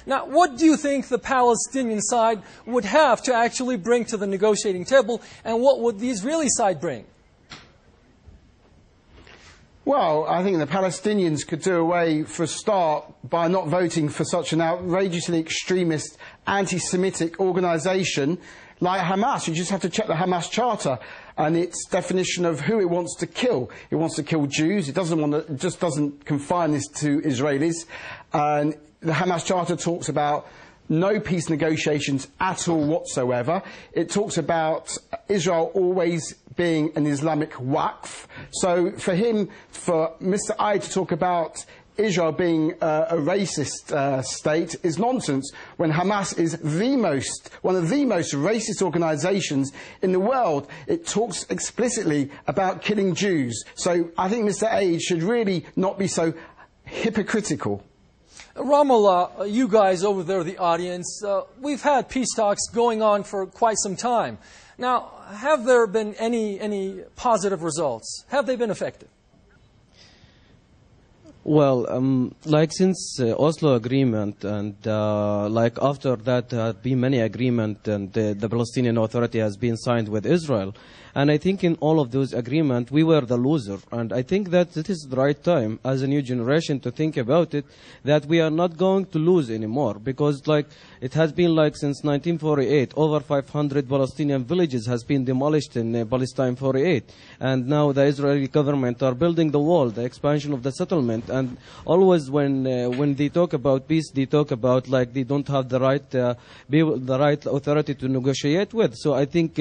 Now, what do you think the Palestinian side would have to actually bring to the negotiating table, and what would the Israeli side bring? Well, I think the Palestinians could do away, for a start, by not voting for such an outrageously extremist, anti-Semitic organisation like Hamas. You just have to check the Hamas Charter and its definition of who it wants to kill. It wants to kill Jews. It just doesn't confine this to Israelis. And the Hamas Charter talks about no peace negotiations at all whatsoever. It talks about Israel always being an Islamic waqf. So for Mr. Aid to talk about Israel being a racist state is nonsense, when Hamas is one of the most racist organisations in the world. It talks explicitly about killing Jews. So I think Mr. Aid should really not be so hypocritical. Ramallah, you guys over there, the audience, we've had peace talks going on for quite some time. Now, have there been any positive results? Have they been effective? Well, like since Oslo agreement and like after that there have been many agreements and the Palestinian Authority has been signed with Israel. And I think in all of those agreements, we were the loser. And I think that it is the right time, as a new generation, to think about it, that we are not going to lose anymore. Because like it has been like since 1948, over 500 Palestinian villages has been demolished in Palestine 48. And now the Israeli government are building the wall, the expansion of the settlement. And always when they talk about peace, they talk about like they don't have the right authority to negotiate with. So I think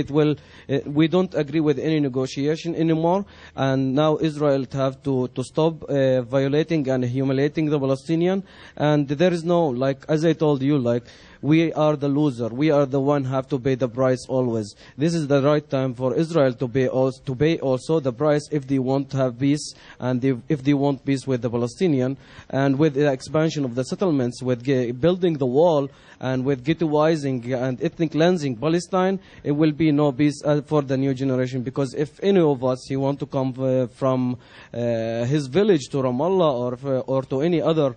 we don't agree with any negotiation anymore, and now Israel have to stop violating and humiliating the Palestinian. And there is no, like as I told you, like we are the loser. We are the one have to pay the price always. This is the right time for Israel to pay also the price if they want to have peace and if they want peace with the Palestinian. And with the expansion of the settlements, with building the wall and with ghettoizing and ethnic cleansing Palestine, it will be no peace for the new generation. Because if any of us he want to come from his village to Ramallah or to any other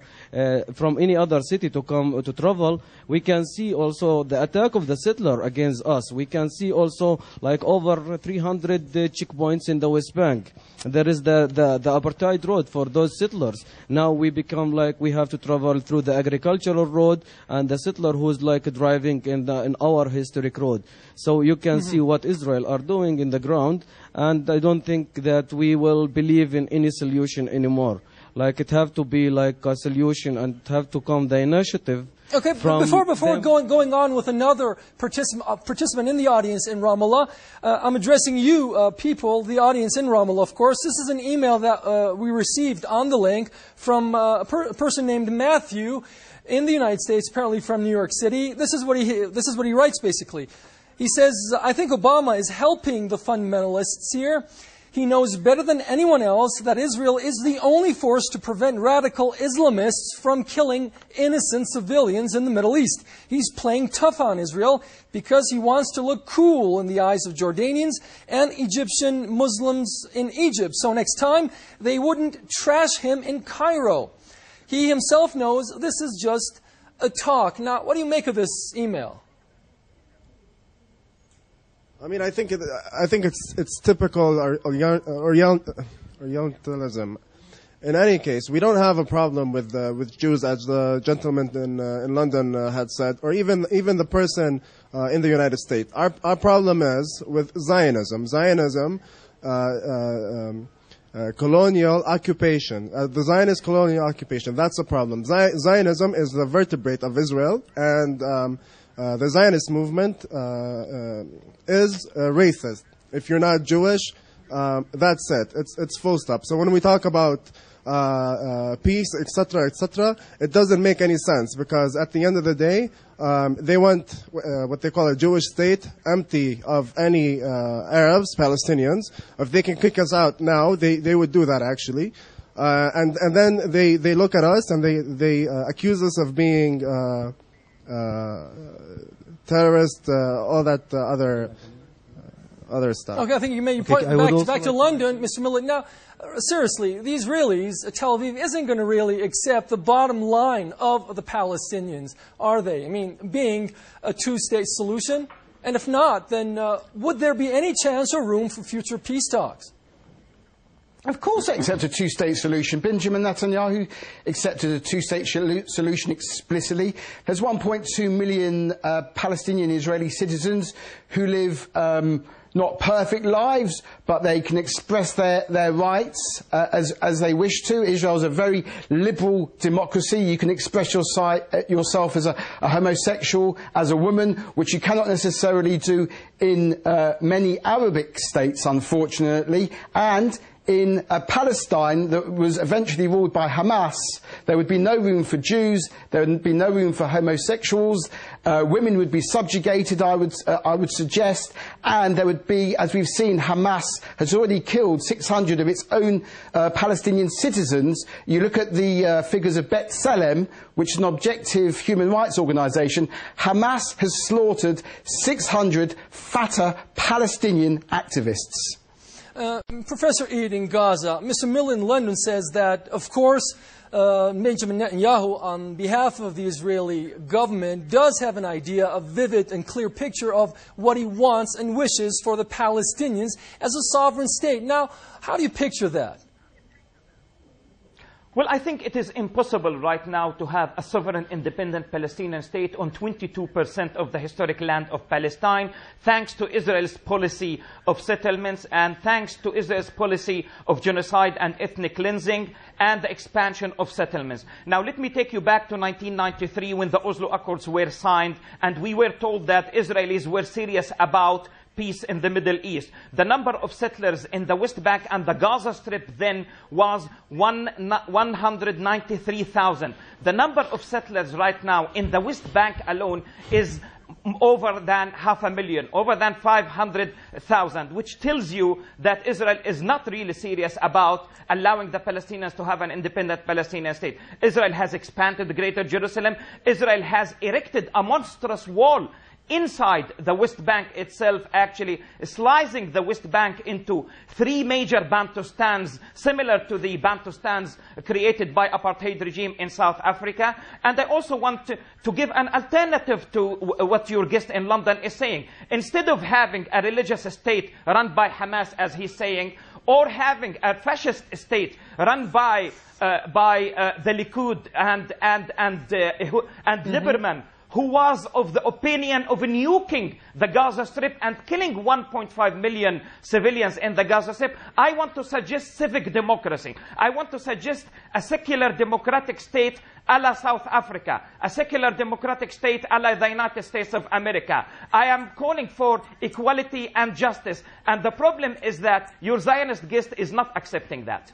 from any other city to come to travel, we can see also the attack of the settler against us. We can see also like over 300 checkpoints in the West Bank. There is the apartheid road for those settlers. Now we become like we have to travel through the agricultural road and the settler who is like driving in our historic road. So you can see what Israel are doing in the ground, and I don't think that we will believe in any solution anymore. Like it have to be like a solution and have to come the initiative. Okay, before going on with another participant in the audience in Ramallah, I'm addressing you people, the audience in Ramallah, of course. This is an email that we received on the link from a person named Matthew in the United States, apparently from New York City. This is what he writes basically. He says, I think Obama is helping the fundamentalists here. He knows better than anyone else that Israel is the only force to prevent radical Islamists from killing innocent civilians in the Middle East. He's playing tough on Israel because he wants to look cool in the eyes of Jordanians and Egyptian Muslims in Egypt. So next time, they wouldn't trash him in Cairo. He himself knows this is just a talk. Now, what do you make of this email? I mean, I think it's typical Orientalism. In any case, we don't have a problem with Jews, as the gentleman in London had said, or even the person in the United States. Our problem is with Zionism. Colonial occupation. The Zionist colonial occupation. That's the problem. Zionism is the vertebrate of Israel, and the Zionist movement is racist. If you're not Jewish, that's it. It's full stop. So when we talk about peace, etc., it doesn't make any sense, because at the end of the day, they want what they call a Jewish state, empty of any Arabs, Palestinians. If they can kick us out now, they would do that actually. And then they look at us and they accuse us of being terrorist, all that other other stuff. Okay, I think you made your point. Back to London, Mr. Millett. Now, seriously, the Israelis, Tel Aviv, isn't going to really accept the bottom line of the Palestinians, are they? I mean, being a two-state solution? And if not, then would there be any chance or room for future peace talks? Of course they accept a two-state solution. Benjamin Netanyahu accepted a two-state solution explicitly. There's 1.2 million Palestinian Israeli citizens who live not perfect lives, but they can express their rights as they wish to. Israel is a very liberal democracy. You can express yourself as a homosexual, as a woman, which you cannot necessarily do in many Arabic states, unfortunately. And in Palestine that was eventually ruled by Hamas, there would be no room for Jews, there would be no room for homosexuals, women would be subjugated, I would suggest, and there would be, as we've seen, Hamas has already killed 600 of its own Palestinian citizens. You look at the figures of B'Tselem, which is an objective human rights organisation. Hamas has slaughtered 600 Fatah Palestinian activists. Professor Eid in Gaza, Mr. Miller in London says that, of course, Benjamin Netanyahu, on behalf of the Israeli government, does have an idea, a vivid and clear picture of what he wants and wishes for the Palestinians as a sovereign state. Now, how do you picture that? Well, I think it is impossible right now to have a sovereign, independent Palestinian state on 22% of the historic land of Palestine, thanks to Israel's policy of settlements and thanks to Israel's policy of genocide and ethnic cleansing and the expansion of settlements. Now, let me take you back to 1993 when the Oslo Accords were signed, and we were told that Israelis were serious about peace in the Middle East. The number of settlers in the West Bank and the Gaza Strip then was 193,000. The number of settlers right now in the West Bank alone is over than 500,000, over than 500,000, which tells you that Israel is not really serious about allowing the Palestinians to have an independent Palestinian state. Israel has expanded Greater Jerusalem. Israel has erected a monstrous wall inside the West Bank itself, actually slicing the West Bank into 3 major Bantustans, similar to the Bantustans created by apartheid regime in South Africa. And I also want to give an alternative to what your guest in London is saying. Instead of having a religious state run by Hamas, as he's saying, or having a fascist state run by the Likud and Lieberman, who was of the opinion of nuking the Gaza Strip and killing 1.5 million civilians in the Gaza Strip, I want to suggest civic democracy. I want to suggest a secular democratic state a la South Africa, a secular democratic state a la the United States of America. I am calling for equality and justice. And the problem is that your Zionist guest is not accepting that.